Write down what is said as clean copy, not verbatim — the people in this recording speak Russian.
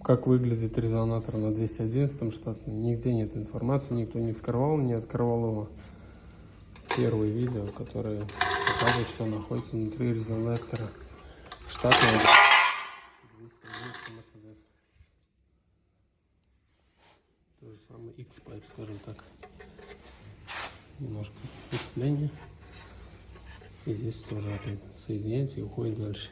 Как выглядит резонатор на 211 штатном, нигде нет информации, никто не вскрывал, не открывал его. Первое видео, которое показывает, что находится внутри резонатора штатного 211 Mercedes. То же самое X-Pipe, скажем так. Немножко впечатление. И здесь тоже опять соединяется и уходит дальше.